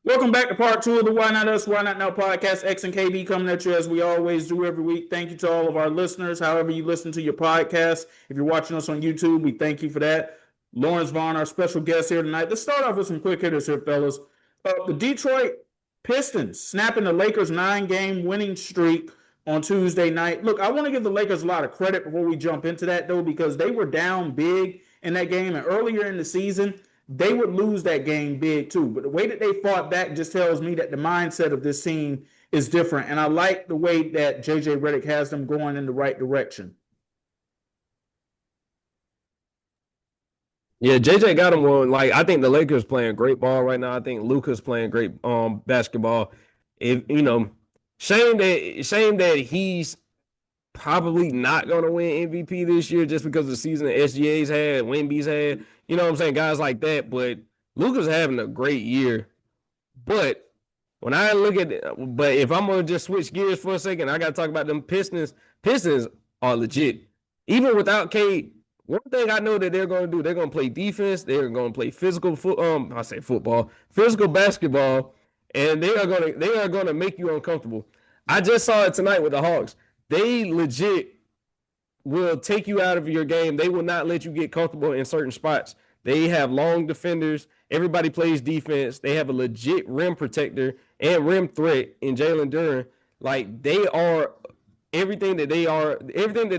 Welcome back to part two of the Why Not Us, Why Not Now podcast. X and KB coming at you as we always do every week. Thank you to all of our listeners, however you listen to your podcast. If you're watching us on YouTube, we thank you for that. Lawrence Vaughn, our special guest here tonight. Let's start off with some quick hitters here, fellas. The Detroit Pistons snapping the Lakers' 9-game winning streak on Tuesday night. Look, I want to give the Lakers a lot of credit before we jump into that, though, because they were down big in that game. And earlier in the season, they would lose that game big too. But the way that they fought back just tells me that the mindset of this team is different. And I like the way that JJ Redick has them going in the right direction. Yeah, JJ got him on. Like, I think the Lakers playing great ball right now. I think Luka's playing great basketball. If shame that he's probably not gonna win MVP this year just because of the season that SGA's had, Wemby's had. You know what I'm saying? Guys like that. But Luka's having a great year. But when I look at it, but if I'm gonna just switch gears for a second, I gotta talk about them Pistons. Pistons are legit. Even without K, one thing I know that they're gonna do, they're gonna play defense, they're gonna play I say football, physical basketball, and they are gonna make you uncomfortable. I just saw it tonight with the Hawks. They legit will take you out of your game. They will not let you get comfortable in certain spots. They have long defenders. Everybody plays defense. They have a legit rim protector and rim threat in Jalen Duren. Like, they are everything that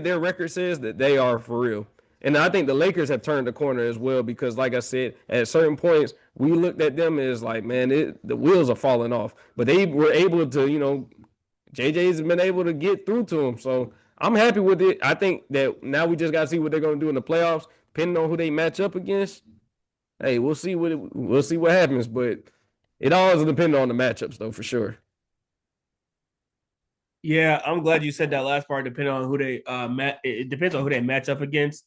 their record says that they are for real. And I think the Lakers have turned the corner as well because, like I said, at certain points, we looked at them as like, man, the wheels are falling off. But they were able to, JJ's been able to get through to them. So I'm happy with it. I think that now we just got to see what they're going to do in the playoffs, depending on who they match up against. Hey, we'll see what happens, but it always depends on the matchups, though, for sure. Yeah, I'm glad you said that last part. Depending on who they it depends on who they match up against.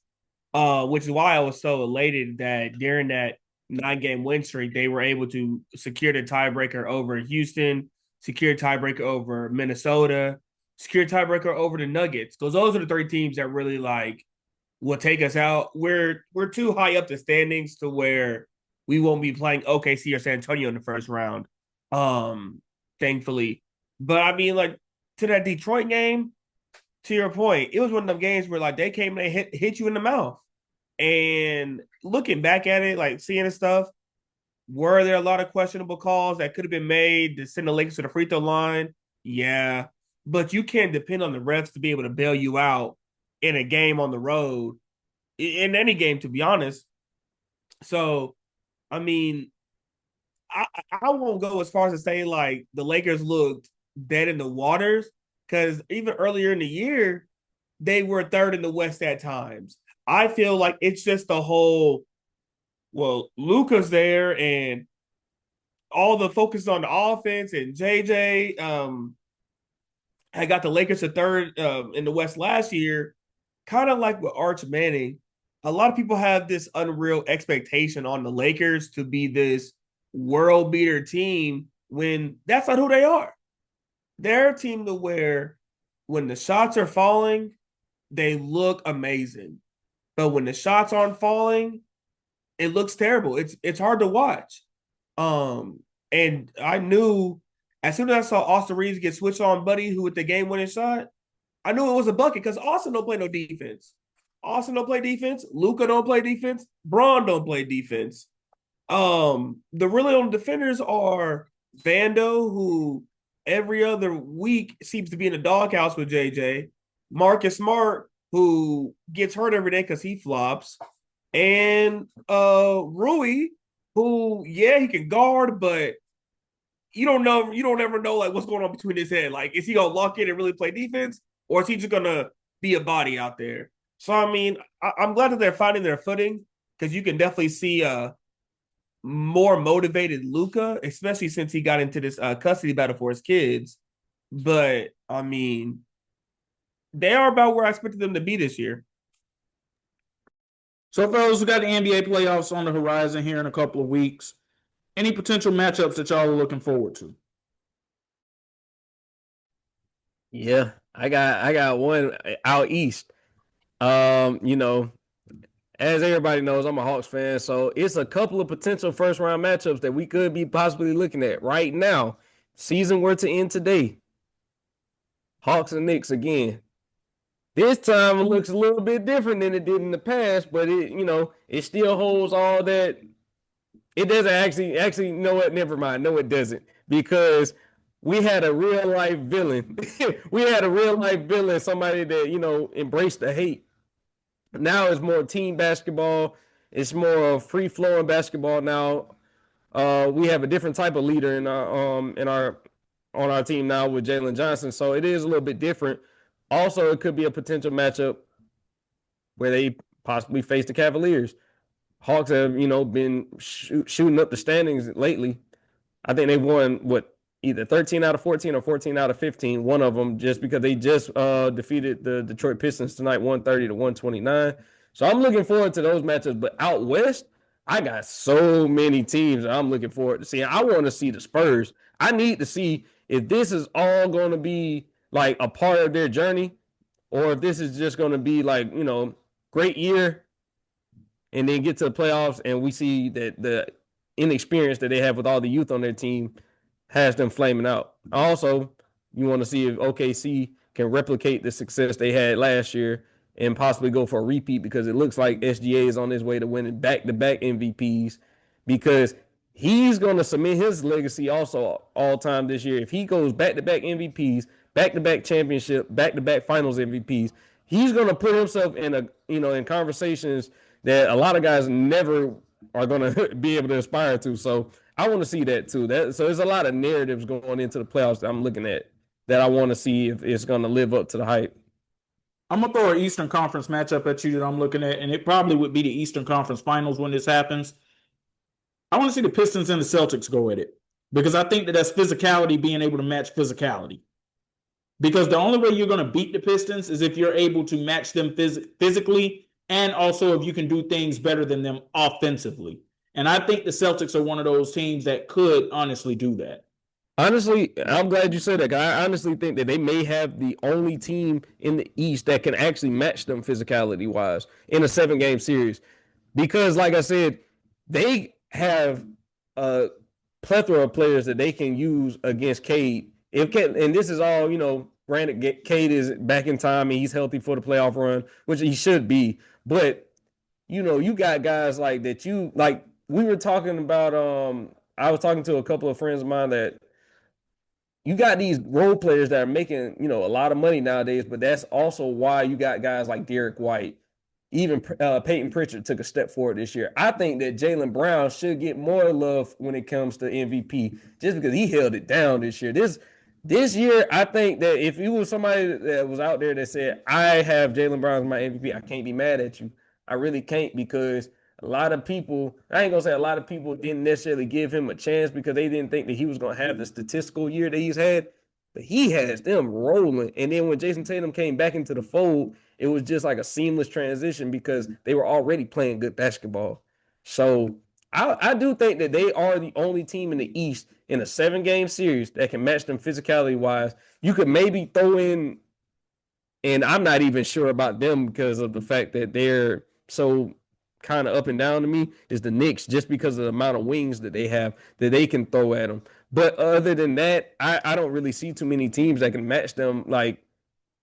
Which is why I was so elated that during that 9-game win streak, they were able to secure the tiebreaker over Houston, secure tiebreaker over Minnesota, secure tiebreaker over the Nuggets. Because those are the three teams that really like will take us out. We're too high up the standings to where we won't be playing OKC or San Antonio in the first round. Thankfully. But I mean, like to that Detroit game, to your point, it was one of them games where like they came and they hit you in the mouth. And looking back at it, like seeing the stuff, were there a lot of questionable calls that could have been made to send the Lakers to the free throw line? Yeah. But you can't depend on the refs to be able to bail you out in a game on the road, in any game, to be honest. So, I mean, I, I won't go as far as to say like the Lakers looked dead in the waters because even earlier in the year, they were third in the West at times. I feel like it's just the whole, well, Luka's there and all the focus on the offense and JJ. I got the Lakers to third in the West last year, kind of like with Arch Manning. A lot of people have this unreal expectation on the Lakers to be this world beater team when that's not who they are. They're a team to where when the shots are falling, they look amazing. But when the shots aren't falling, it looks terrible. It's hard to watch. Um, and I knew as soon as I saw Austin Reeves get switched on Buddy, who with the game winning shot, I knew it was a bucket because Austin don't play no defense. Austin don't play defense. Luka don't play defense. Braun don't play defense. The really only defenders are Vando, who every other week seems to be in the doghouse with JJ. Marcus Smart, who gets hurt every day because he flops, and Rui, who yeah he can guard, but you don't ever know like what's going on between his head. Like, is he gonna lock in and really play defense, or is he just gonna be a body out there? So I mean, I'm glad that they're finding their footing because you can definitely see more motivated Luka, especially since he got into this custody battle for his kids. But I mean, they are about where I expected them to be this year. So, fellas, we got the NBA playoffs on the horizon here in a couple of weeks. Any potential matchups that y'all are looking forward to? Yeah, I got one out east. Um, you know, as everybody knows, I'm a Hawks fan, so it's a couple of potential first-round matchups that we could be possibly looking at right now. Season were to end today. Hawks and Knicks again. This time it looks a little bit different than it did in the past, but it still holds all that. It doesn't actually, you know what? Never mind. No, it doesn't. Because we had a real life villain. We had a real life villain, somebody that, embraced the hate. Now it's more team basketball. It's more free flowing basketball now. We have a different type of leader on our team now with Jalen Johnson. So it is a little bit different. Also, it could be a potential matchup where they possibly face the Cavaliers. Hawks have, been shooting up the standings lately. I think they've won, either 13 out of 14 or 14 out of 15, one of them, just because they just defeated the Detroit Pistons tonight, 130 to 129. So I'm looking forward to those matchups. But out west, I got so many teams that I'm looking forward to seeing. I want to see the Spurs. I need to see if this is all going to be like a part of their journey, or if this is just going to be like, great year, and then get to the playoffs and we see that the inexperience that they have with all the youth on their team has them flaming out. Also, you want to see if OKC can replicate the success they had last year and possibly go for a repeat, because it looks like SGA is on his way to winning back-to-back MVPs, because he's going to cement his legacy also all time this year. If he goes back-to-back MVPs, back-to-back championship, back-to-back finals MVPs, he's going to put himself in conversations that a lot of guys never are going to be able to aspire to. So I want to see that too. So there's a lot of narratives going into the playoffs that I'm looking at that I want to see if it's going to live up to the hype. I'm going to throw an Eastern Conference matchup at you that I'm looking at, and it probably would be the Eastern Conference Finals when this happens. I want to see the Pistons and the Celtics go at it, because I think that's physicality being able to match physicality. Because the only way you're going to beat the Pistons is if you're able to match them physically, and also if you can do things better than them offensively. And I think the Celtics are one of those teams that could honestly do that. Honestly, I'm glad you said that. I honestly think that they may have the only team in the East that can actually match them physicality-wise in a 7-game series. Because, like I said, they have a plethora of players that they can use against Cade. And this is all, granted, Cade is back in time and he's healthy for the playoff run, which he should be. But, you got guys like that we were talking about, I was talking to a couple of friends of mine that you got these role players that are making, a lot of money nowadays, but that's also why you got guys like Derek White. Even Peyton Pritchard took a step forward this year. I think that Jaylen Brown should get more love when it comes to MVP, just because he held it down this year. This year, I think that if you was somebody that was out there that said, I have Jaylen Brown as my MVP, I can't be mad at you. I really can't, because a lot of people, I ain't going to say a lot of people didn't necessarily give him a chance because they didn't think that he was going to have the statistical year that he's had. But he has them rolling. And then when Jason Tatum came back into the fold, it was just like a seamless transition because they were already playing good basketball. So I do think that they are the only team in the East in a 7-game series that can match them physicality-wise. You could maybe throw in, and I'm not even sure about them because of the fact that they're so kind of up and down to me, is the Knicks, just because of the amount of wings that they have that they can throw at them. But other than that, I don't really see too many teams that can match them like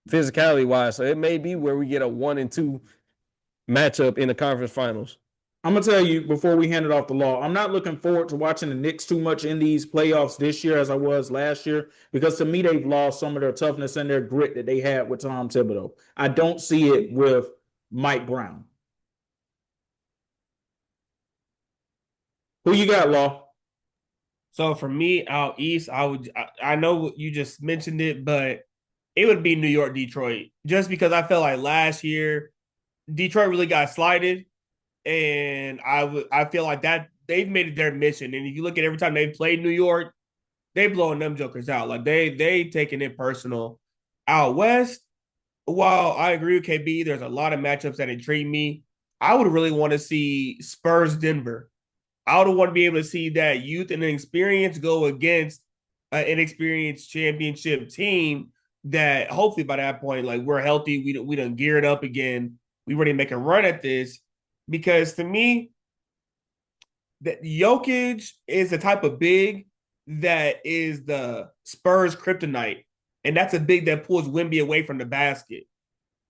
physicality-wise. So it may be where we get a 1-2 matchup in the conference finals. I'm going to tell you before we hand it off the Law, I'm not looking forward to watching the Knicks too much in these playoffs this year as I was last year, because to me, they've lost some of their toughness and their grit that they had with Tom Thibodeau. I don't see it with Mike Brown. Who you got, Law? So for me, out east, I know you just mentioned it, but it would be New York, Detroit, just because I felt like last year Detroit really got slighted, and I feel like that they've made it their mission. And if you look at every time they've played New York, they blowing them jokers out. Like they taking it personal. Out west, while I agree with KB, there's a lot of matchups that intrigue me. I would really want to see Spurs Denver. I would want to be able to see that youth and experience go against an inexperienced championship team that hopefully by that point, like, we're healthy. We done geared up again. We ready to make a run at this. because to me, that Jokic is the type of big that is the Spurs kryptonite, and that's a big that pulls Wemby away from the basket.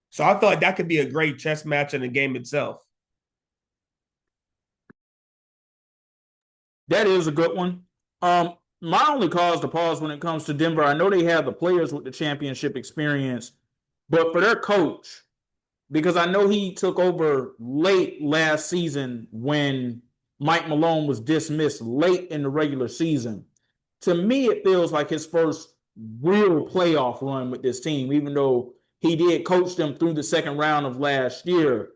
So I feel like that could be a great chess match in the game itself. That is a good one. My only cause to pause when it comes to Denver, I know they have the players with the championship experience, but for their coach, because I know he took over late last season when Mike Malone was dismissed late in the regular season. To me, it feels like his first real playoff run with this team, even though he did coach them through the second round of last year.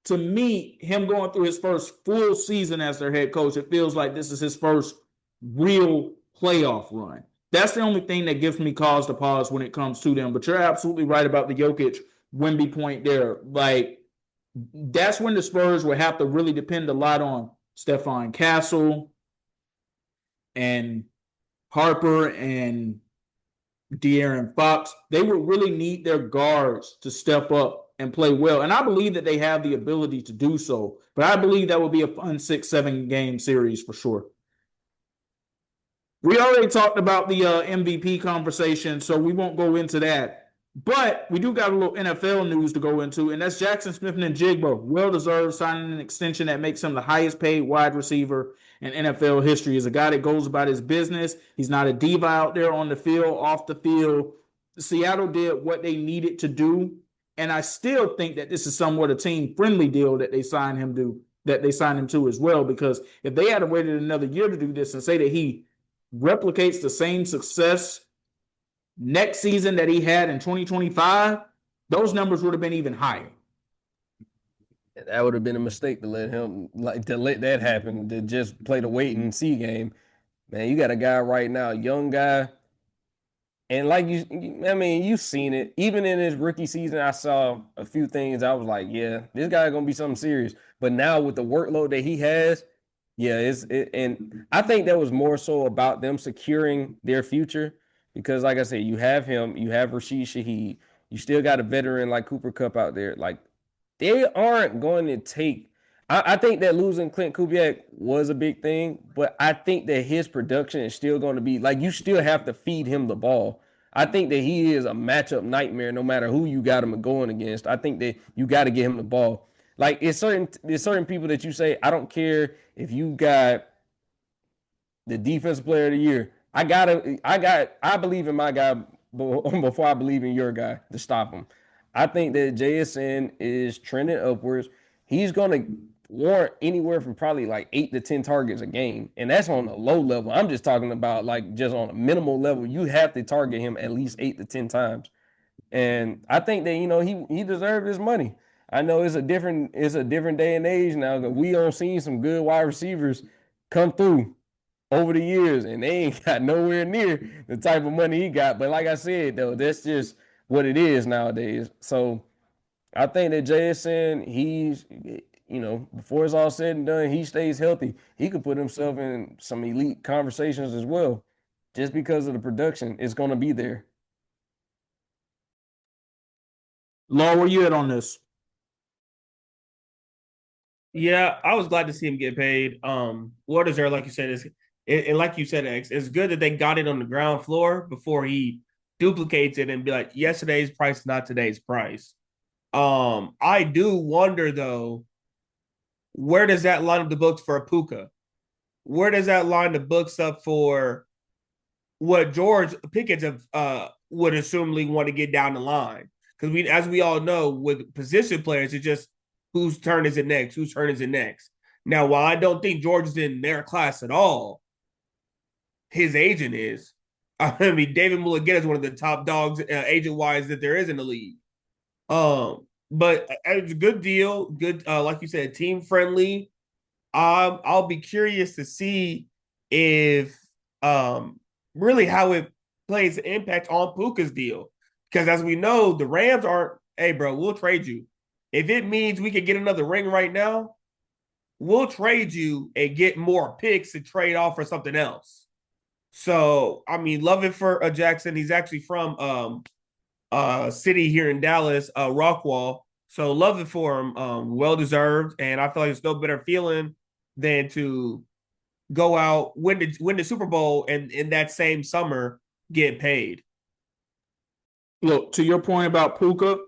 To me, him going through his first full season as their head coach, it feels like this is his first real playoff run. That's the only thing that gives me cause to pause when it comes to them. But you're absolutely right about the Jokic Wemby point there. Like, that's when the Spurs would have to really depend a lot on Stephon Castle and Harper and De'Aaron Fox. They would really need their guards to step up and play well. And I believe that they have the ability to do so. But I believe that will be a fun 6-7 game series for sure. We already talked about the MVP conversation, so we won't go into that. But we do got a little NFL news to go into, and that's Jackson Smith-Njigba. Well-deserved, signing an extension that makes him the highest paid wide receiver in NFL history. He's a guy that goes about his business. He's not a diva out there on the field, off the field. Seattle did what they needed to do, and I still think that this is somewhat a team-friendly deal that they signed him to as well, because if they had waited another year to do this and say that he replicates the same success next season that he had in 2025, those numbers would have been even higher. That would have been a mistake to let that happen, to just play the wait and see game. Man, you got a guy right now, young guy. And like you've seen it. Even in his rookie season, I saw a few things. I was like, yeah, this guy's going to be something serious. But now with the workload that he has, yeah, and I think that was more so about them securing their future, because, like I said, you have him, you have Rashid Shaheed, you still got a veteran like Cooper Kupp out there. Like, they aren't going to take. I think that losing Clint Kubiak was a big thing, but I think that his production is still going to be like, you still have to feed him the ball. I think that he is a matchup nightmare no matter who you got him going against. I think that you got to get him the ball. Like, there's certain people that you say, I don't care if you got the defensive player of the year. I believe in my guy before I believe in your guy to stop him. I think that JSN is trending upwards. He's going to warrant anywhere from probably like 8 to 10 targets a game. And that's on a low level. I'm just talking about like just on a minimal level. You have to target him at least 8 to 10 times. And I think that, he deserved his money. I know it's a different day and age now, but we don't seen some good wide receivers come through over the years, and they ain't got nowhere near the type of money he got. But like I said, though, that's just what it is nowadays. So I think that JSN, he's, before it's all said and done, he stays healthy. He could put himself in some elite conversations as well, just because of the production. It's going to be there. Law, where you at on this? Yeah, I was glad to see him get paid. What is there, like you said, and like you said, X, it's good that they got it on the ground floor before he duplicates it and be like, yesterday's price, not today's price. I do wonder though, where does that line up the books for Puka? Where does that line the books up for what George Pickens would assumably want to get down the line? Because as we all know, with position players, it's just whose turn is it next? Whose turn is it next? Now, while I don't think George is in their class at all, his agent is. I mean, David Mulligan is one of the top dogs agent-wise that there is in the league. But it's a good deal. Good, like you said, team-friendly. I'll be curious to see if really how it plays an impact on Puka's deal. Because as we know, the Rams aren't, hey, bro, we'll trade you. If it means we could get another ring right now, we'll trade you and get more picks to trade off for something else. So, I mean, love it for Jackson. He's actually from city here in Dallas, Rockwall. So love it for him. Well deserved, and I feel like it's no better feeling than to go out, win the Super Bowl, and in that same summer get paid. Look, to your point about Puka,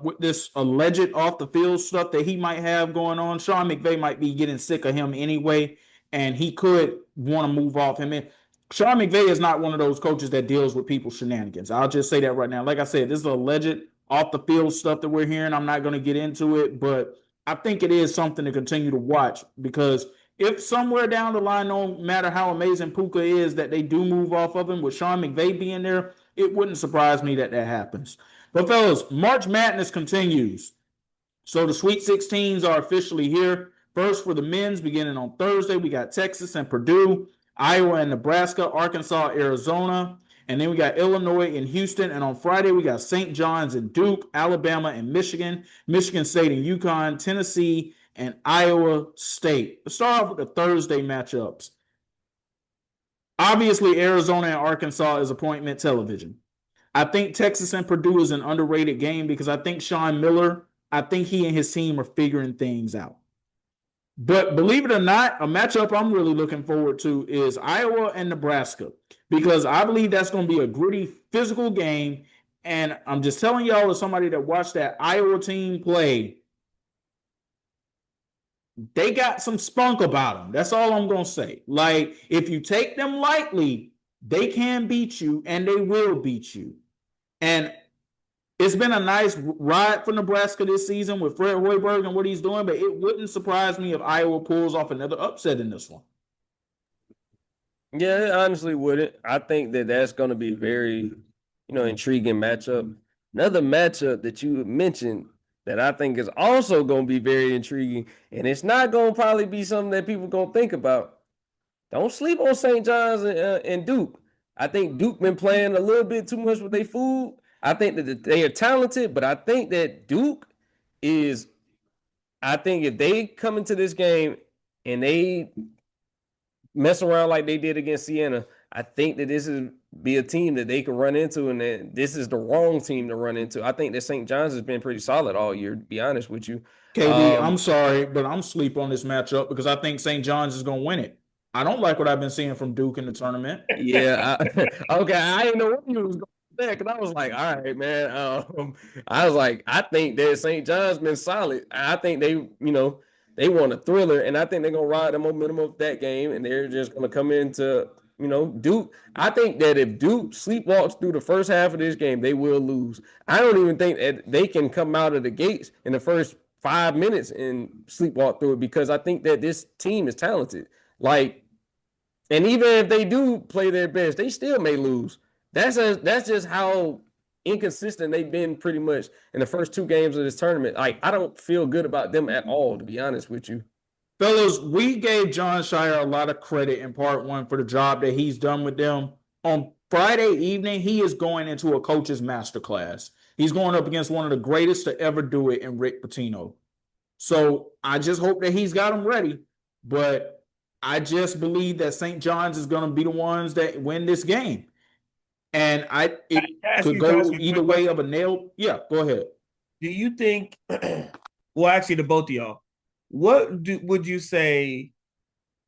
with this alleged off the field stuff that he might have going on, Sean McVay might be getting sick of him anyway, and he could want to move off him. And Sean McVay is not one of those coaches that deals with people's shenanigans. I'll just say that right now. Like I said, this is alleged off the field stuff that we're hearing. I'm not going to get into it, but I think it is something to continue to watch, because if somewhere down the line, no matter how amazing Puka is, that they do move off of him with Sean McVay being there, it wouldn't surprise me that happens. But fellas, March Madness continues. So the Sweet 16s are officially here. First for the men's, beginning on Thursday, we got Texas and Purdue, Iowa and Nebraska, Arkansas, Arizona, and then we got Illinois and Houston. And on Friday, we got St. John's and Duke, Alabama and Michigan, Michigan State and UConn, Tennessee and Iowa State. Let's start off with the Thursday matchups. Obviously, Arizona and Arkansas is appointment television. I think Texas and Purdue is an underrated game because I think Sean Miller, I think he and his team are figuring things out. But believe it or not, a matchup I'm really looking forward to is Iowa and Nebraska, because I believe that's going to be a gritty, physical game. And I'm just telling y'all, as somebody that watched that Iowa team play, they got some spunk about them. That's all I'm going to say. Like, if you take them lightly, they can beat you, and they will beat you. And it's been a nice ride for Nebraska this season with Fred Hoiberg and what he's doing, but it wouldn't surprise me if Iowa pulls off another upset in this one. Yeah, it honestly wouldn't. I think that that's going to be a very, intriguing matchup. Another matchup that you mentioned that I think is also going to be very intriguing, and it's not going to probably be something that people going to think about. Don't sleep on St. John's and Duke. I think Duke been playing a little bit too much with their food. I think that they are talented, but I think that Duke is – I think if they come into this game and they mess around like they did against Siena, I think that this is be a team that they can run into, and that this is the wrong team to run into. I think that St. John's has been pretty solid all year, to be honest with you. KB, I'm sorry, but I'm sleep on this matchup because I think St. John's is going to win it. I don't like what I've been seeing from Duke in the tournament. Yeah. Okay. I didn't know what you was going to say, because I was like, all right, man. I was like, I think that St. John's been solid. I think they want a thriller, and I think they're going to ride the momentum of that game, and they're just going to come into, Duke. I think that if Duke sleepwalks through the first half of this game, they will lose. I don't even think that they can come out of the gates in the first 5 minutes and sleepwalk through it, because I think that this team is talented. Like, and even if they do play their best, they still may lose. That's just how inconsistent they've been pretty much in the first 2 games of this tournament. Like, I don't feel good about them at all, to be honest with you. Fellas, we gave Jon Scheyer a lot of credit in part 1 for the job that he's done with them. On Friday evening, he is going into a coach's masterclass. He's going up against one of the greatest to ever do it in Rick Pitino. So I just hope that he's got them ready. But I just believe that St. John's is going to be the ones that win this game. And it could go either way of a nail. Yeah, go ahead. Do you think, well, actually, to both of y'all, would you say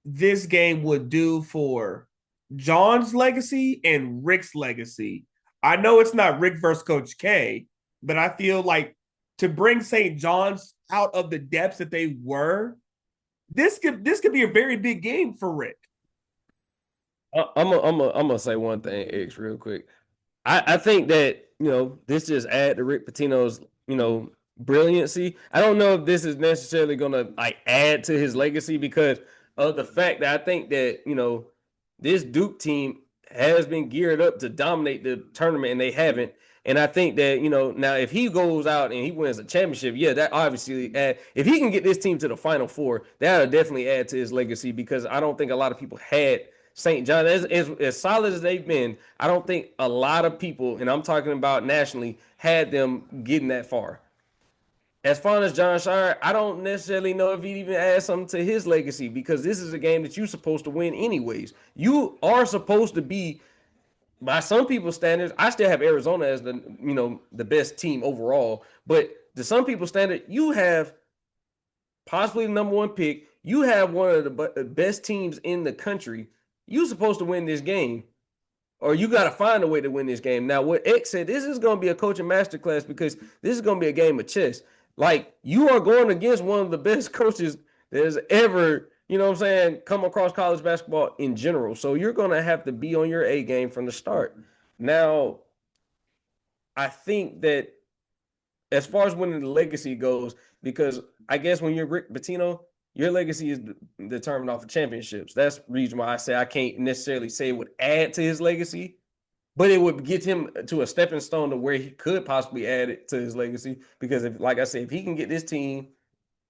this game would do for John's legacy and Rick's legacy? I know it's not Rick versus Coach K, but I feel like to bring St. John's out of the depths that they were, this could be a very big game for Rick. I'm gonna say one thing, X, real quick. I think that this just add to Rick Pitino's brilliancy. I don't know if this is necessarily gonna add to his legacy, because of the fact that I think that this Duke team has been geared up to dominate the tournament, and they haven't. And I think that now if he goes out and he wins a championship, yeah, that obviously if he can get this team to the Final Four, that'll definitely add to his legacy, because I don't think a lot of people had St. John as solid as they've been. I don't think a lot of people, and I'm talking about nationally, had them getting that far. As far as Jon Scheyer, I don't necessarily know if he'd even add something to his legacy, because this is a game that you're supposed to win anyways. You are supposed to be, by some people's standards, I still have Arizona as the best team overall, but to some people's standard, you have possibly the number one pick. You have one of the best teams in the country. You're supposed to win this game, or you got to find a way to win this game. Now, what X said, this is going to be a coaching masterclass because this is going to be a game of chess. Like, you are going against one of the best coaches that has ever, you know what I'm saying, come across college basketball in general. So you're going to have to be on your A game from the start. Now, I think that as far as winning the legacy goes, because I guess when you're Rick Pitino, your legacy is determined off of championships. That's the reason why I say I can't necessarily say it would add to his legacy, but it would get him to a stepping stone to where he could possibly add it to his legacy. Because if, like I said, if he can get this team,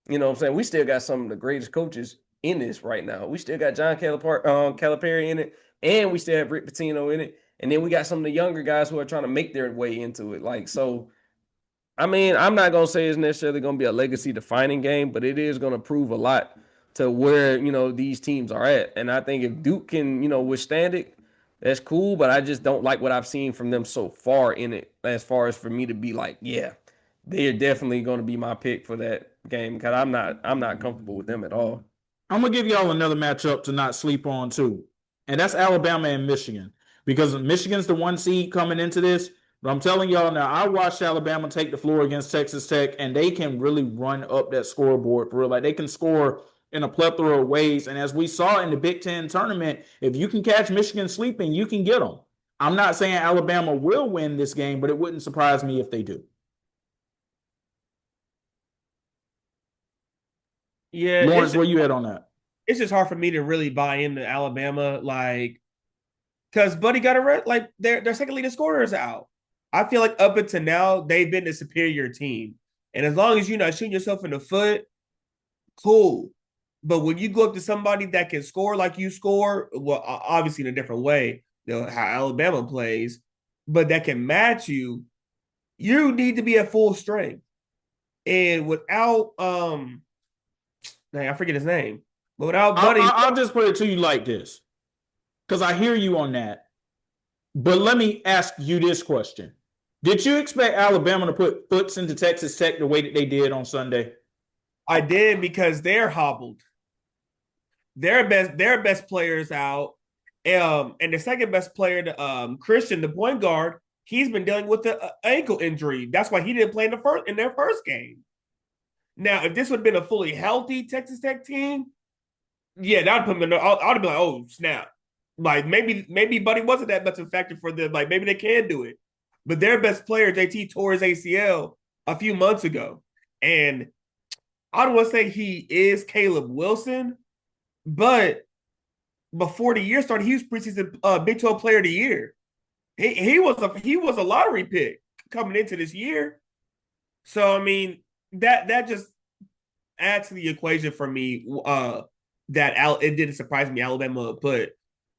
you know what I'm saying, we still got some of the greatest coaches in this right now. We still got John Calipari in it, and we still have Rick Pitino in it. And then we got some of the younger guys who are trying to make their way into it. Like, so, I mean, I'm not going to say it's necessarily going to be a legacy defining game, but it is going to prove a lot to where, you know, these teams are at. And I think if Duke can, you know, withstand it, that's cool. But I just don't like what I've seen from them so far in it, as far as for me to be like, yeah, they're definitely going to be my pick for that game, because I'm not comfortable with them at all. I'm going to give y'all another matchup to not sleep on too. And that's Alabama and Michigan, because Michigan's the 1 seed coming into this. But I'm telling y'all now, I watched Alabama take the floor against Texas Tech, and they can really run up that scoreboard for real. Like, they can score in a plethora of ways. And as we saw in the Big Ten tournament, if you can catch Michigan sleeping, you can get them. I'm not saying Alabama will win this game, but it wouldn't surprise me if they do. Yeah, Lawrence, where you at on that? It's just hard for me to really buy into Alabama, like, because Buddy got a like their second leading scorer is out. I feel like up until now they've been the superior team, and as long as you're not shooting yourself in the foot, cool. But when you go up to somebody that can score like you score, well, obviously in a different way, you know, how Alabama plays, but that can match you, you need to be at full strength. And without I forget his name, but without Buddy, I'll just put it to you like this, because I hear you on that. But let me ask you this question. Did you expect Alabama to put foots into Texas Tech the way that they did on Sunday? I did, because they're hobbled. Their best players out. And the second best player, Christian, the point guard, he's been dealing with an ankle injury. That's why he didn't play in their first game. Now, if this would have been a fully healthy Texas Tech team, yeah, that would put them in. I'd be like, oh snap! Like maybe Buddy wasn't that much of a factor for them. Like maybe they can do it. But their best player, JT, tore his ACL a few months ago, and I don't want to say he is Caleb Wilson, but before the year started, he was preseason Big 12 Player of the Year. He was a lottery pick coming into this year. So I mean that just adds to the equation for me. It didn't surprise me Alabama put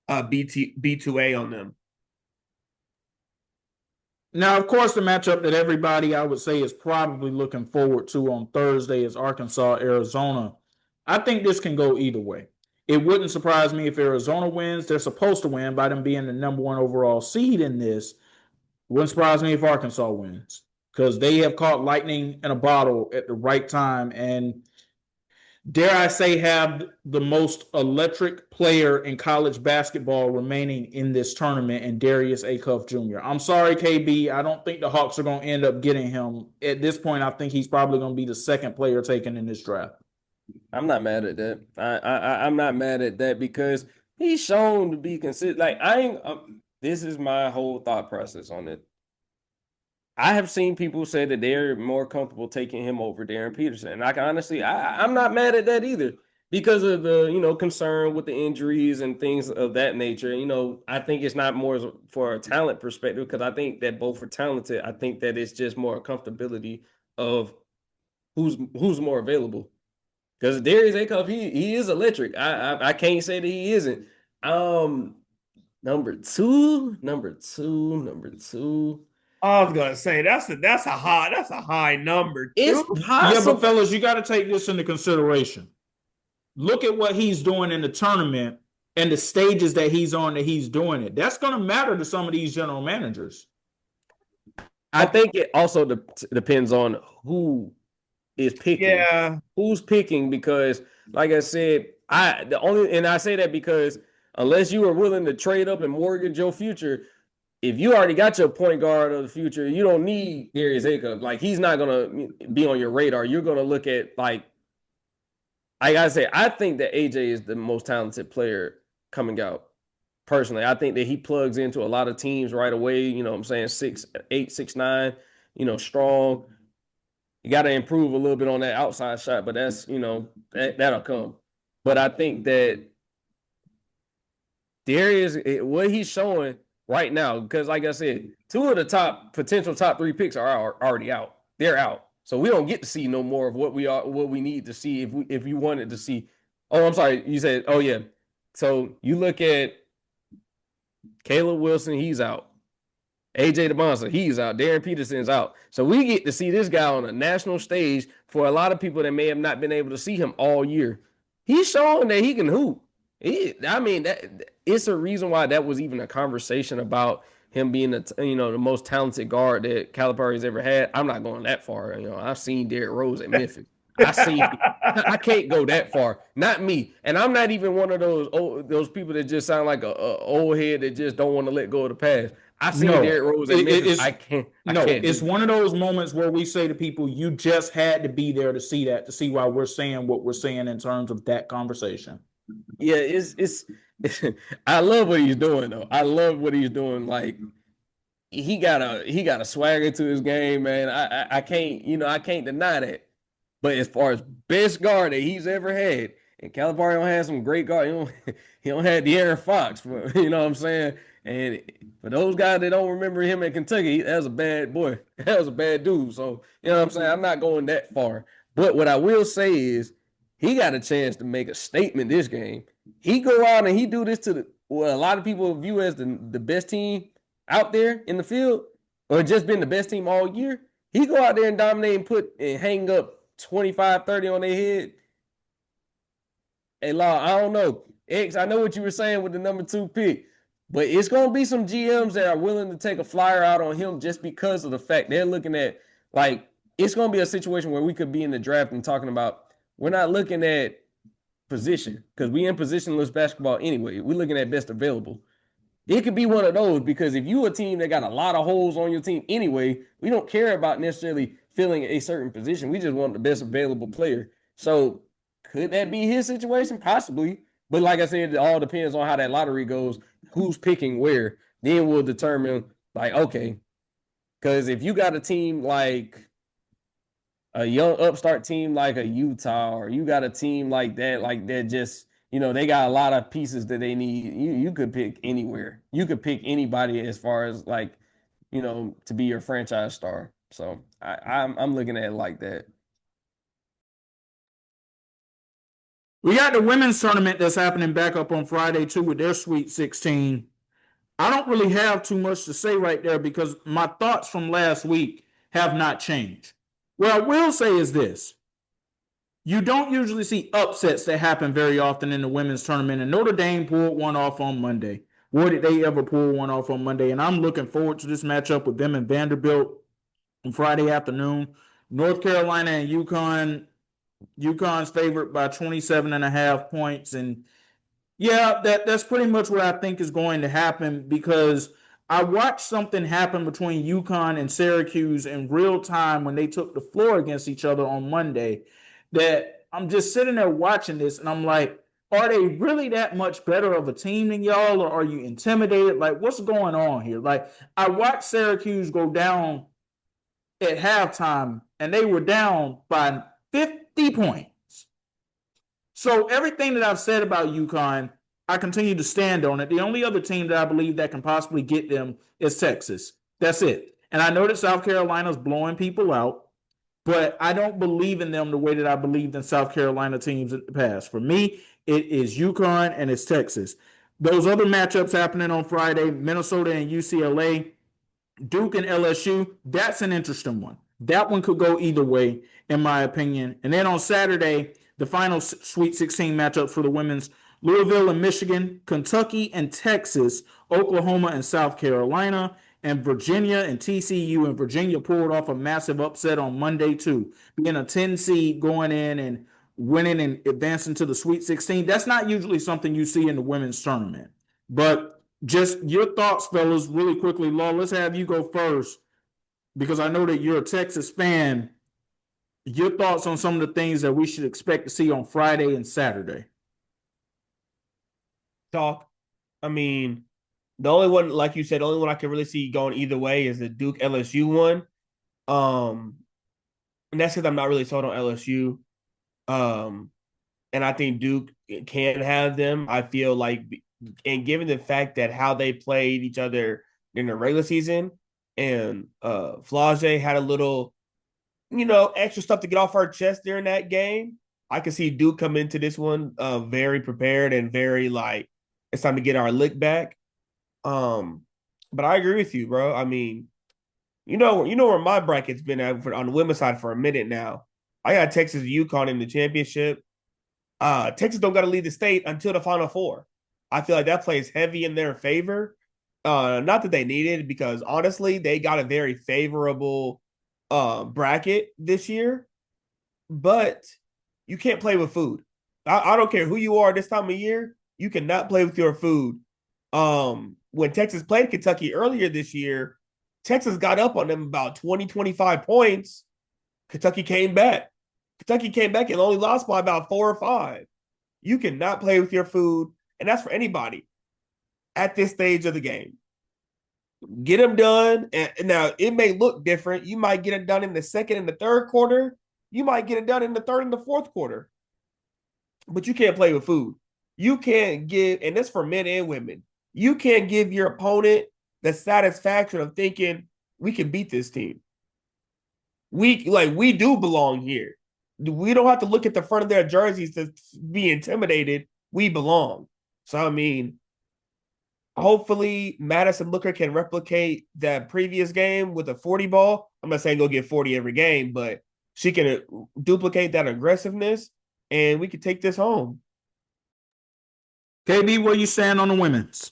B2A on them. Now, of course, the matchup that everybody, I would say, is probably looking forward to on Thursday is Arkansas, Arizona. I think this can go either way. It wouldn't surprise me if Arizona wins. They're supposed to win by them being the number 1 overall seed in this. Wouldn't surprise me if Arkansas wins, because they have caught lightning in a bottle at the right time and, dare I say, have the most electric player in college basketball remaining in this tournament, and Darius Acuff Jr. I'm sorry, KB. I don't think the Hawks are going to end up getting him. At this point, I think he's probably going to be the second player taken in this draft. I'm not mad at that. I'm not mad at that, because he's shown to be consistent. Like, this is my whole thought process on it. I have seen people say that they're more comfortable taking him over Darren Peterson. And I can honestly, I'm not mad at that either, because of the, you know, concern with the injuries and things of that nature. You know, I think it's not more for a talent perspective, because I think that both are talented. I think that it's just more a comfortability of who's more available. Because Darius Acuff, he is electric. I can't say that he isn't. Number two. I was gonna say that's a high number. It's possible. Yeah, but fellas, you got to take this into consideration. Look at what he's doing in the tournament and the stages that he's on that he's doing it. That's going to matter to some of these general managers. I think it also depends on who is picking. Yeah. Who's picking? Because, like I said, I say that because unless you are willing to trade up and mortgage your future, if you already got your point guard of the future, you don't need Darius Acup. Like, he's not gonna be on your radar. You're gonna look at like I gotta say, I think that AJ is the most talented player coming out. Personally, I think that he plugs into a lot of teams right away. You know what I'm saying? 6'8", 6'9", strong. You got to improve a little bit on that outside shot, but that's, that'll come. But I think that Darius, what he's showing right now, because like I said, 2 of the potential top 3 picks are already out. They're out. So we don't get to see no more of what we need to see if you wanted to see. Oh, I'm sorry. You said, oh yeah. So you look at Caleb Wilson, he's out. AJ DeBonsa, he's out. Darren Peterson's out. So we get to see this guy on a national stage for a lot of people that may have not been able to see him all year. He's showing that he can hoop. It's a reason why that was even a conversation about him being the most talented guard that Calipari's ever had. I'm not going that far. I've seen Derrick Rose at Memphis. I can't go that far. Not me. And I'm not even one of those people that just sound like a old head that just don't want to let go of the past. I seen Derrick Rose at Memphis. I can't. It's one of those moments where we say to people, you just had to be there to see that, to see why we're saying what we're saying in terms of that conversation. Yeah, it's I love what he's doing though. I love what he's doing. Like he got a swagger to his game, man. I can't deny that. But as far as best guard that he's ever had, and Calipari don't have some great guard. He don't have De'Aaron Fox, you know what I'm saying? And for those guys that don't remember him in Kentucky, that was a bad boy. That was a bad dude. So, you know what I'm saying? I'm not going that far. But what I will say is he got a chance to make a statement this game. He go out and he do this to what a lot of people view as the best team out there in the field, or just been the best team all year. He go out there and dominate and hang up 25, 30 on their head. Hey, Law, I don't know. X, I know what you were saying with the number 2 pick, but it's going to be some GMs that are willing to take a flyer out on him just because of the fact they're looking at, like, it's going to be a situation where we could be in the draft and talking about, we're not looking at position because we in positionless basketball anyway. We're looking at best available. It could be one of those because if you a team that got a lot of holes on your team anyway, we don't care about necessarily filling a certain position. We just want the best available player. So could that be his situation? Possibly. But like I said, it all depends on how that lottery goes, who's picking where. Then we'll determine, like, okay. Because if you got a team like a young upstart team like a Utah, or you got a team like that just, they got a lot of pieces that they need. You could pick anywhere. You could pick anybody as far as like, to be your franchise star. So I'm looking at it like that. We got the women's tournament that's happening back up on Friday too with their Sweet 16. I don't really have too much to say right there because my thoughts from last week have not changed. What I will say is this. You don't usually see upsets that happen very often in the women's tournament, and Notre Dame pulled one off on Monday. Boy, did they ever pull one off on Monday, and I'm looking forward to this matchup with them and Vanderbilt on Friday afternoon. North Carolina and UConn. UConn's favored by 27.5 points, and yeah, that's pretty much what I think is going to happen because I watched something happen between UConn and Syracuse in real time when they took the floor against each other on Monday that I'm just sitting there watching this and I'm like, are they really that much better of a team than y'all, or are you intimidated? Like, what's going on here? Like, I watched Syracuse go down at halftime and they were down by 50 points. So everything that I've said about UConn, I continue to stand on it. The only other team that I believe that can possibly get them is Texas. That's it. And I know that South Carolina's blowing people out, but I don't believe in them the way that I believed in South Carolina teams in the past. For me, it is UConn and it's Texas. Those other matchups happening on Friday, Minnesota and UCLA, Duke and LSU, that's an interesting one. That one could go either way, in my opinion. And then on Saturday, the final Sweet 16 matchups for the women's, Louisville and Michigan, Kentucky and Texas, Oklahoma and South Carolina, and Virginia and TCU, and Virginia pulled off a massive upset on Monday too, being a 10 seed going in and winning and advancing to the Sweet 16. That's not usually something you see in the women's tournament. But just your thoughts, fellas, really quickly. Law, let's have you go first because I know that you're a Texas fan. Your thoughts on some of the things that we should expect to see on Friday and Saturday. Talk. I mean, the only one, like you said, the only one I can really see going either way is the Duke LSU one. And that's because I'm not really sold on LSU. And I think Duke can have them. I feel like, and given the fact that how they played each other in the regular season, and Flage had a little, extra stuff to get off her chest during that game, I can see Duke come into this one very prepared and very like, it's time to get our lick back. But I agree with you, bro. I mean, you know where my bracket's been at on the women's side for a minute now. I got Texas UConn in the championship. Texas don't got to leave the state until the Final Four. I feel like that plays heavy in their favor. Not that they need it, because honestly, they got a very favorable bracket this year. But you can't play with food. I don't care who you are this time of year. You cannot play with your food. When Texas played Kentucky earlier this year, Texas got up on them about 20, 25 points. Kentucky came back. And only lost by about 4 or 5. You cannot play with your food, and that's for anybody at this stage of the game. Get them done. And now, it may look different. You might get it done in the second and the third quarter. You might get it done in the third and the fourth quarter. But you can't play with food. You can't give, and that's for men and women, you can't give your opponent the satisfaction of thinking we can beat this team. We do belong here. We don't have to look at the front of their jerseys to be intimidated. We belong. So, I mean, hopefully Madison Looker can replicate that previous game with a 40 ball. I'm not saying go get 40 every game, but she can duplicate that aggressiveness, and we can take this home. KB, where you stand on the women's?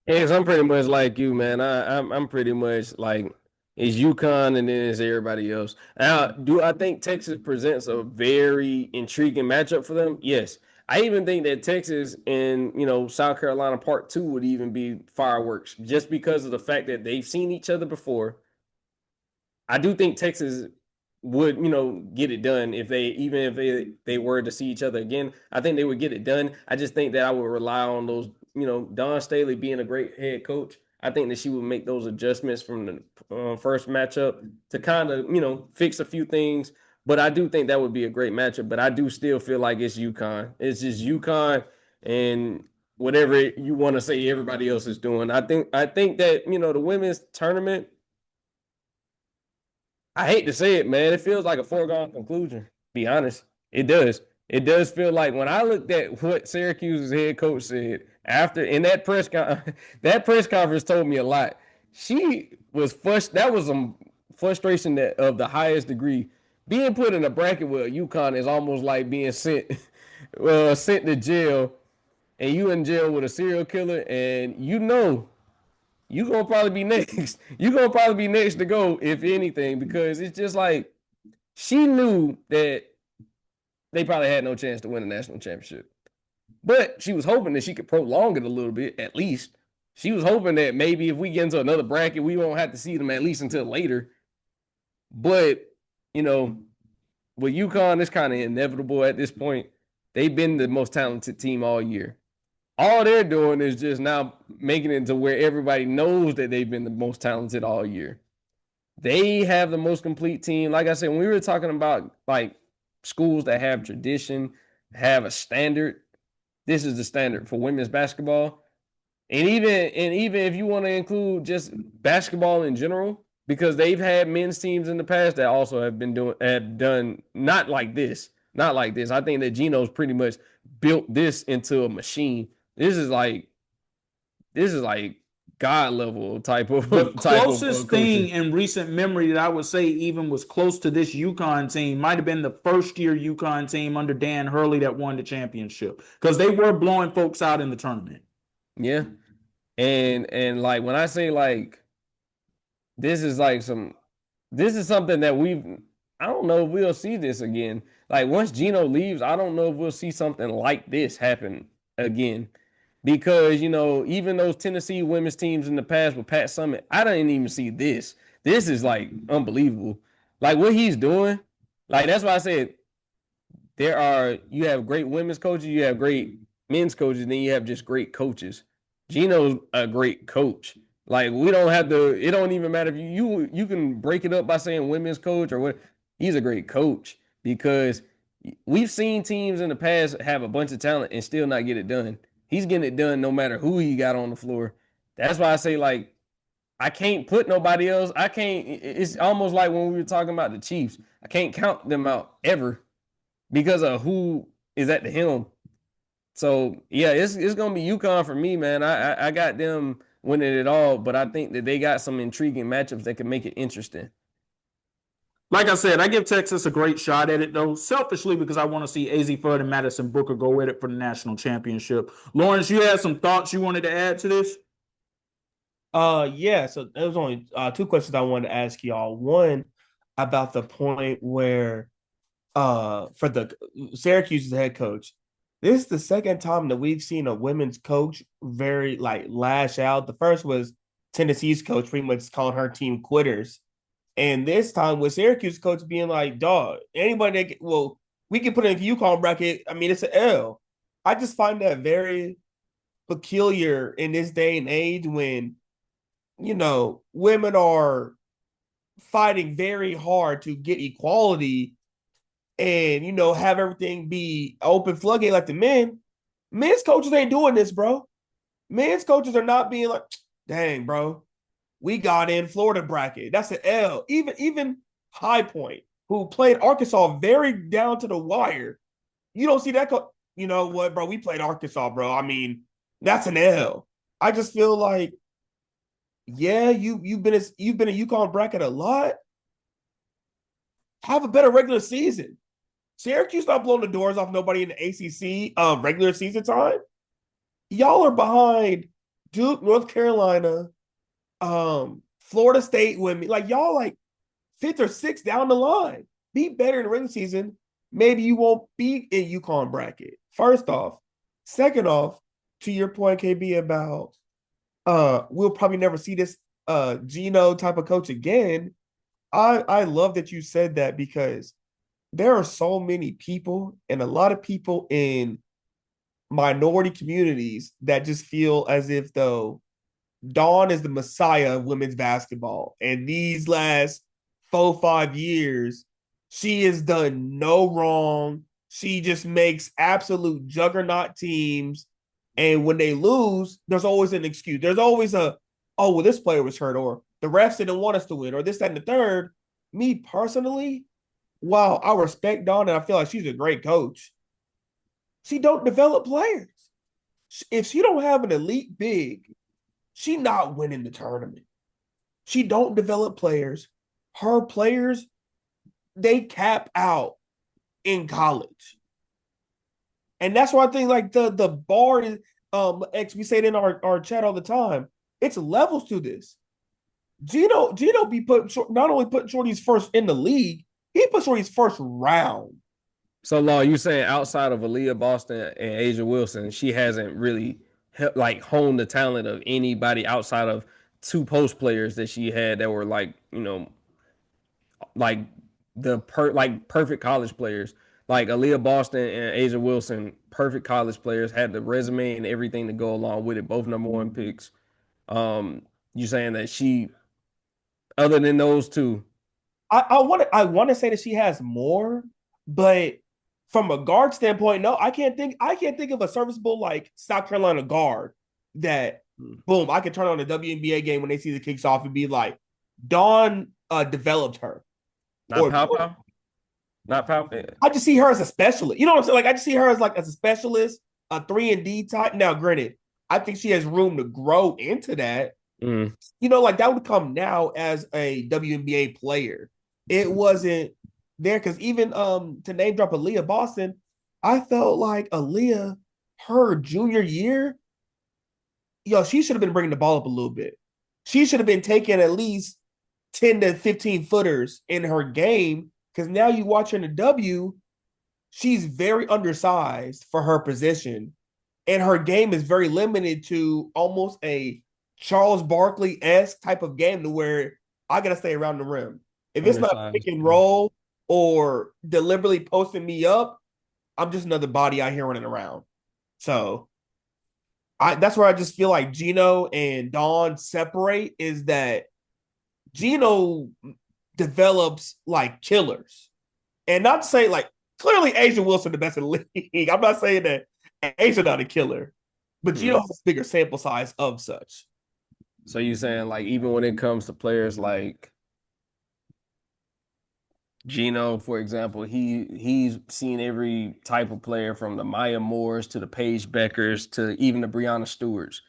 Yes, I'm pretty much like you, man. I'm pretty much like, it's UConn and then it's everybody else. Now, do I think Texas presents a very intriguing matchup for them? Yes. I even think that Texas and, South Carolina Part 2 would even be fireworks just because of the fact that they've seen each other before. I do think Texas would, get it done if they were to see each other again. I think they would get it done. I just think that I would rely on those, Dawn Staley being a great head coach. I think that she would make those adjustments from the first matchup to kind of, fix a few things. But I do think that would be a great matchup. But I do still feel like it's UConn. It's just UConn and whatever you want to say everybody else is doing. I think that, the women's tournament, I hate to say it, man, it feels like a foregone conclusion, to be honest. It does. It does feel like, when I looked at what Syracuse's head coach said after in that press conference told me a lot. She was that was some frustration of the highest degree. Being put in a bracket with UConn is almost like being sent to jail, and you in jail with a serial killer, and you're gonna probably be next. You're gonna probably be next to go, if anything, because it's just like she knew that they probably had no chance to win a national championship. But she was hoping that she could prolong it a little bit, at least. She was hoping that maybe if we get into another bracket, we won't have to see them at least until later. But, with UConn, it's kind of inevitable at this point. They've been the most talented team all year. All they're doing is just now making it to where everybody knows that they've been the most talented all year. They have the most complete team. Like I said, when we were talking about like schools that have tradition, have a standard, this is the standard for women's basketball. And even if you want to include just basketball in general, because they've had men's teams in the past that also have done not like this. I think that Gino's pretty much built this into a machine. This is like God level type of the closest thing in recent memory that I would say even was close to this UConn team might have been the first year UConn team under Dan Hurley that won the championship, because they were blowing folks out in the tournament. Yeah. And like when I say like this is like this is something that I don't know if we'll see this again. Like once Gino leaves, I don't know if we'll see something like this happen again. Because, even those Tennessee women's teams in the past with Pat Summitt, I didn't even see this. This is like unbelievable. Like what he's doing, like that's why I said you have great women's coaches, you have great men's coaches, and then you have just great coaches. Gino's a great coach. Like we don't have to. It don't even matter if you can break it up by saying women's coach or what. He's a great coach because we've seen teams in the past have a bunch of talent and still not get it done. He's getting it done no matter who he got on the floor. That's why I say like I can't put nobody else. I can't. It's almost like when we were talking about the Chiefs. I can't count them out ever because of who is at the helm. So yeah, it's gonna be UConn for me, man. I got them winning it all, but I think that they got some intriguing matchups that can make it interesting. Like I said, I give Texas a great shot at it, though, selfishly because I want to see AZ Fudd and Madison Booker go at it for the national championship. Lawrence, you had some thoughts you wanted to add to this? Yeah. So there was only two questions I wanted to ask y'all. One about the point where for the Syracuse's head coach, this is the second time that we've seen a women's coach very like lash out. The first was Tennessee's coach pretty much calling her team quitters. And this time with Syracuse coach being like, dog, anybody we can put in the UConn bracket. I mean, it's an L. I just find that very peculiar in this day and age when, women are fighting very hard to get equality and, have everything be open floodgate like the men. Men's coaches ain't doing this, bro. Men's coaches are not being like, dang, bro, we got in Florida bracket. That's an L. Even High Point, who played Arkansas very down to the wire. You don't see that. You know what, bro? We played Arkansas, bro. I mean, that's an L. I just feel like, yeah, you've been a UConn bracket a lot. Have a better regular season. Syracuse not blowing the doors off nobody in the ACC regular season time. Y'all are behind Duke, North Carolina, Florida State women. Like y'all like fifth or sixth down the line. Be better in the regular season. Maybe you won't be in UConn bracket. First off. Second off, to your point, KB, about we'll probably never see this Gino type of coach again. I love that you said that because there are so many people and a lot of people in minority communities that just feel as if though Dawn is the messiah of women's basketball. And these last 4-5 years, she has done no wrong. She just makes absolute juggernaut teams. And when they lose, there's always an excuse. There's always this player was hurt, or the refs didn't want us to win, or this, that, and the third. Me personally, while I respect Dawn and I feel like she's a great coach, she don't develop players. If she don't have an elite big, she not winning the tournament. She don't develop players. Her players, they cap out in college. And that's why I think like the bar is we say it in our chat all the time. It's levels to this. Gino be not only putting shorties first in the league, he put shorties first round. So, Law, you saying outside of Aaliyah Boston and Asia Wilson, she hasn't really like honed the talent of anybody outside of two post players that she had that were like, like perfect college players. Like Aaliyah Boston and Asia Wilson, perfect college players, had the resume and everything to go along with it, both number one picks. You saying that she, other than those two, I want to say that she has more, but from a guard standpoint, no, I can't think of a serviceable like South Carolina guard that boom, I could turn on a WNBA game when they see the kicks off and be like, Dawn developed her. Not Pow. Not Pow. I just see her as a specialist. You know what I'm saying? Like I just see her as a specialist, a 3-and-D type. Now, granted, I think she has room to grow into that. Like that would come now as a WNBA player. It wasn't there because even to name drop Aaliyah Boston, I felt like Aaliyah, her junior year, she should have been bringing the ball up a little bit. She should have been taking at least 10 to 15 footers in her game because now you watch her in the W, she's very undersized for her position. And her game is very limited to almost a Charles Barkley-esque type of game to where I got to stay around the rim. If it's not pick and roll or deliberately posting me up, I'm just another body out here running around. So that's where I just feel like Gino and Dawn separate is that Gino develops like killers. And not to say like clearly Asia Wilson the best in the league. I'm not saying that Asia not a killer, but Gino has a bigger sample size of such. So you're saying like even when it comes to players like Gino, for example, he's seen every type of player from the Maya Moores to the Paige Beckers to even the Breonna Stewarts.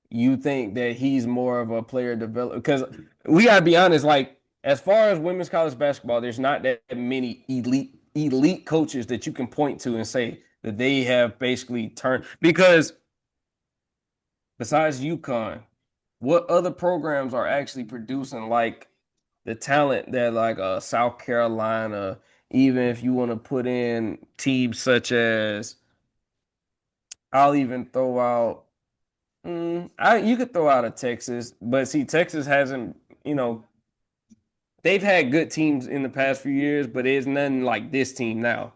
You think that he's more of a player developer? Because we gotta be honest, like as far as women's college basketball, there's not that many elite coaches that you can point to and say that they have basically turned. Because besides UConn, what other programs are actually producing like the talent that like South Carolina, even if you want to put in teams such as I'll even throw out you could throw out a Texas, but see Texas hasn't, they've had good teams in the past few years, but it's nothing like this team now.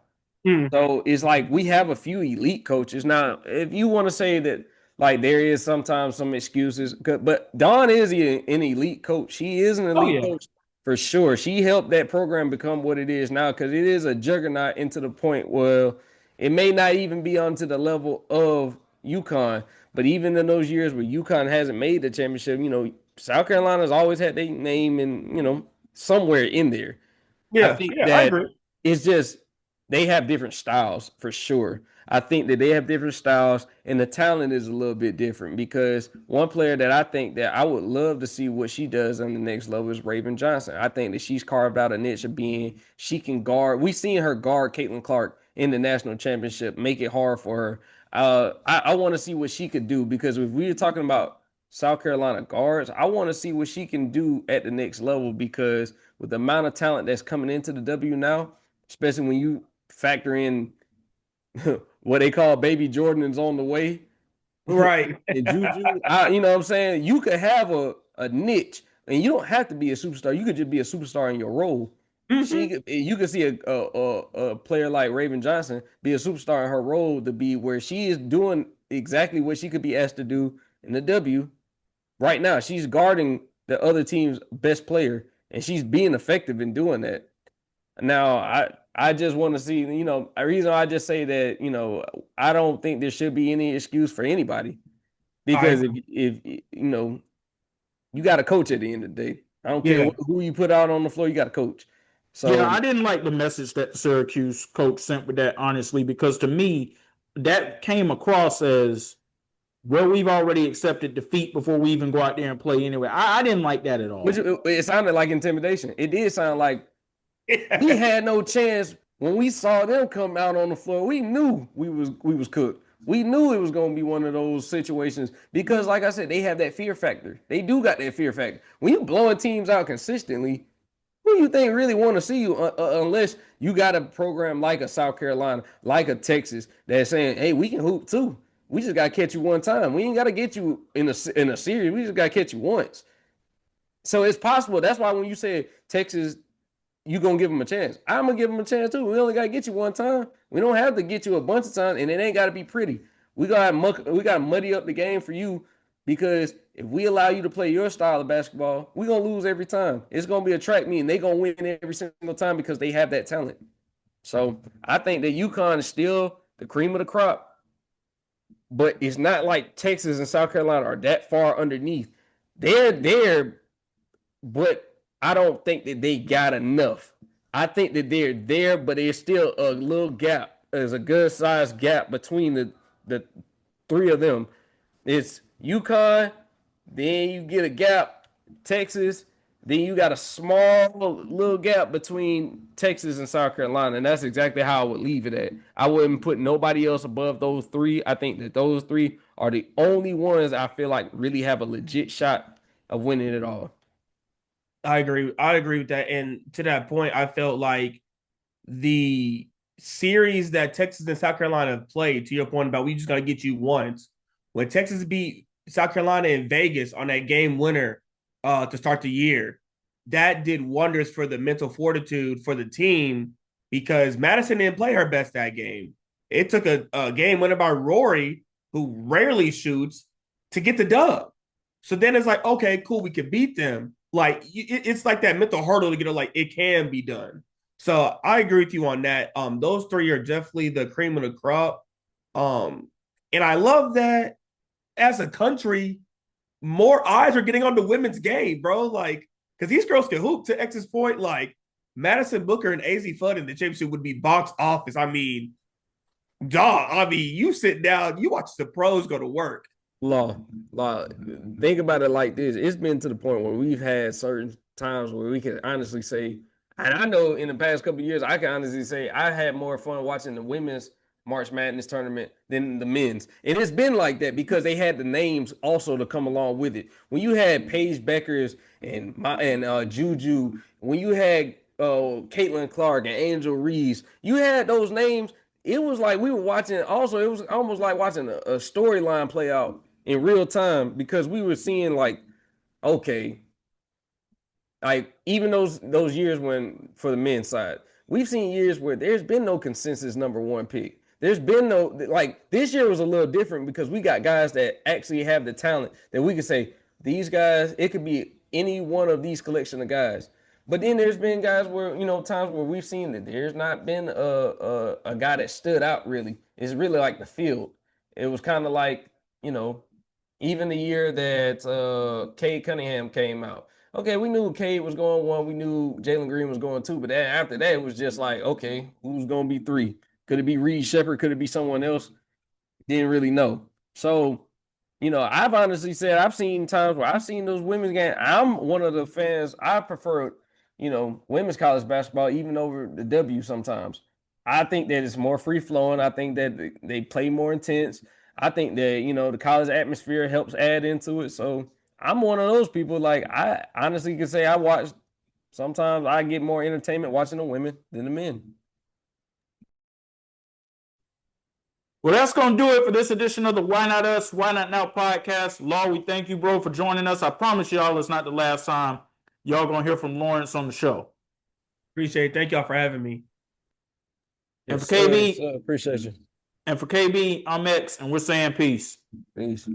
So it's like we have a few elite coaches. Now, if you want to say that like there is sometimes some excuses, but Dawn is an elite coach. She is an elite coach for sure. She helped that program become what it is now because it is a juggernaut into the point where it may not even be onto the level of UConn. But even in those years where UConn hasn't made the championship, South Carolina's always had their name and, somewhere in there. I think that I agree. it's just they have different styles for sure. I think that they have different styles and the talent is a little bit different because one player that I think that I would love to see what she does on the next level is Raven Johnson. I think that she's carved out a niche of being she can guard. We've seen her guard Caitlin Clark in the national championship, make it hard for her. I want to see what she could do because if we were talking about South Carolina guards, I want to see what she can do at the next level because with the amount of talent that's coming into the W now, especially when you factor in what they call baby Jordan is on the way. Right. And Juju, you know what I'm saying? You could have a niche and you don't have to be a superstar. You could just be a superstar in your role. You could see a player like Raven Johnson be a superstar in her role to be where she is doing exactly what she could be asked to do in the W right now. She's guarding the other team's best player and she's being effective in doing that. Now, I just want to see, a reason I just say that, I don't think there should be any excuse for anybody because if you got to coach at the end of the day. I don't care who you put out on the floor, you got to coach. So yeah, I didn't like the message that Syracuse coach sent with that, honestly, because to me, that came across as, well, we've already accepted defeat before we even go out there and play anyway. I didn't like that at all. Which it sounded like intimidation. It did sound like we had no chance when we saw them come out on the floor. We knew we was cooked. We knew it was going to be one of those situations because, like I said, they have that fear factor. They do got that fear factor. When you blowing teams out consistently, who do you think really want to see you unless you got a program like a South Carolina, like a Texas that's saying, hey, we can hoop too. We just got to catch you one time. We ain't got to get you in a series. We just got to catch you once. So it's possible. That's why when you say Texas, you going to give them a chance. I'm going to give them a chance too. We only got to get you one time. We don't have to get you a bunch of times, and it ain't got to be pretty. We got to muddy up the game for you because if we allow you to play your style of basketball, we're going to lose every time. It's going to be a track meet, and they're going to win every single time because they have that talent. So I think that UConn is still the cream of the crop, but it's not like Texas and South Carolina are that far underneath. They're there, but I don't think that they got enough. I think that they're there, but there's still a little gap. There's a good sized gap between the three of them. It's UConn, then you get a gap, Texas, Then you got a small little gap between Texas and South Carolina, and that's exactly how I would leave it at. I wouldn't put nobody else above those three. I think that those three are the only ones I feel like really have a legit shot of winning it all. I agree. I agree with that. And to that point, I felt like the series that Texas and South Carolina played, to your point about we just gotta get you once, when Texas beat South Carolina in Vegas on that game winner to start the year, that did wonders for the mental fortitude for the team because Madison didn't play her best that game. It took a game winner by Rory, who rarely shoots, to get the dub. So then it's like, okay, cool, we can beat them. Like it's like that mental hurdle to get like it can be done. So I agree with you on that. Those three are definitely the cream of the crop. And I love that as a country, more eyes are getting on the women's game, bro. Like, because these girls can hoop to X's point. Like, Madison Booker and AZ Fudd in the championship would be box office. I mean, dog, you sit down, you watch the pros go to work. Law, think about it like this. It's been to the point where we've had certain times where we can honestly say, and I know in the past couple of years, I can honestly say I had more fun watching the women's March Madness tournament than the men's. And it's been like that because they had the names also to come along with it. When you had Paige Beckers and Juju, when you had Caitlin Clark and Angel Reese, you had those names. It was like we were watching. Also, it was almost like watching a storyline play out in real time because we were seeing like, okay, like even those years when for the men's side, we've seen years where there's been no consensus number one pick. There's been no like this year was a little different because we got guys that actually have the talent that we could say these guys. It could be any one of these collection of guys. But then there's been guys where times where we've seen that there's not been a guy that stood out really. It's really like the field. It was kind of like even the year that Cade Cunningham came out. Okay, we knew Cade was going one. We knew Jalen Green was going two. But then after that, it was just like, okay, who's going to be three? Could it be Reed Shepherd? Could it be someone else? Didn't really know. So, I've honestly said I've seen times where I've seen those women's games. I'm one of the fans. I prefer, women's college basketball even over the W sometimes. I think that it's more free flowing. I think that they play more intense. I think that, the college atmosphere helps add into it. So I'm one of those people. Like, I honestly can say sometimes I get more entertainment watching the women than the men. Well, that's going to do it for this edition of the Why Not Us, Why Not Now podcast. Law, we thank you, bro, for joining us. I promise y'all it's not the last time y'all going to hear from Lawrence on the show. Appreciate it. Thank y'all for having me. And for KB, appreciate you. And for KB, I'm X, and we're saying peace. Peace.